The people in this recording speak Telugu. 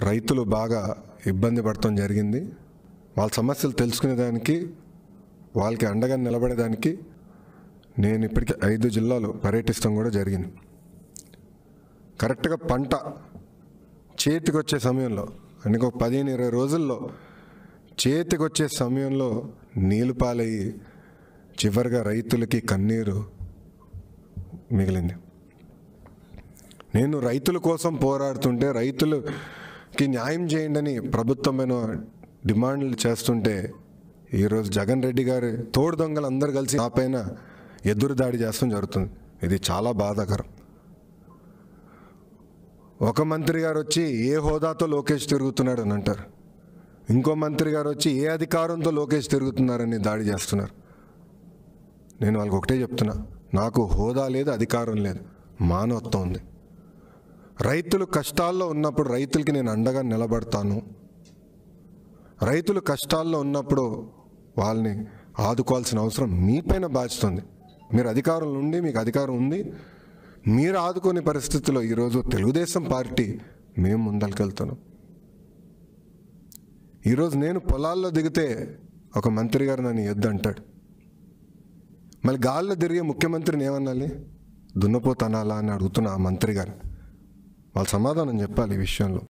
రైతులు బాగా ఇబ్బంది పడటం జరిగింది. వాళ్ళ సమస్యలు తెలుసుకునేదానికి, వాళ్ళకి అండగా నిలబడేదానికి నేను ఇప్పటికీ 5 జిల్లాలు పర్యటిస్తాం కూడా జరిగింది. కరెక్ట్గా పంట చేతికి వచ్చే సమయంలో, అంటే ఒక 15-20 రోజుల్లో చేతికి వచ్చే సమయంలో నీళ్ళు పాలయ్యి చివరిగా రైతులకి కన్నీరు మిగిలింది. నేను రైతుల కోసం పోరాడుతుంటే, రైతులకి న్యాయం చేయండి అని ప్రభుత్వమైన డిమాండ్లు చేస్తుంటే, ఈరోజు జగన్ రెడ్డి గారి తోడు దొంగలు అందరూ కలిసి నా పైన ఎదురు దాడి చేస్తాం జరుగుతుంది. ఇది చాలా బాధాకరం. ఒక మంత్రి గారు వచ్చి ఏ హోదాతో లోకేష్ తిరుగుతున్నాడు అని అంటారు, ఇంకో మంత్రి గారు వచ్చి ఏ అధికారంతో లోకేష్ తిరుగుతున్నారని దాడి చేస్తున్నారు. నేను వాళ్ళకి ఒకటే చెప్తున్నా, నాకు హోదా లేదు, అధికారం లేదు, మానవత్వం ఉంది. రైతులు కష్టాల్లో ఉన్నప్పుడు రైతులకి నేను అండగా నిలబడతాను. రైతులు కష్టాల్లో ఉన్నప్పుడు వాళ్ళని ఆదుకోవాల్సిన అవసరం మీపైన బాధ్యత ఉంది. మీరు అధికారంలో ఉండి, మీకు అధికారం ఉంది, మీరు ఆదుకునే పరిస్థితిలో ఈరోజు తెలుగుదేశం పార్టీ మేము ముందరికెళ్తున్నాం. ఈరోజు నేను పొలాల్లో దిగితే ఒక మంత్రి గారు నన్ను ఎద్దు అంటాడు. మళ్ళీ గాల్లో తిరిగే ముఖ్యమంత్రిని ఏమనాలి? దున్నపోతనాలా అని అడుగుతున్న ఆ మంత్రి గారు. వాళ్ళు సమాధానం చెప్పాలి ఈ విషయంలో.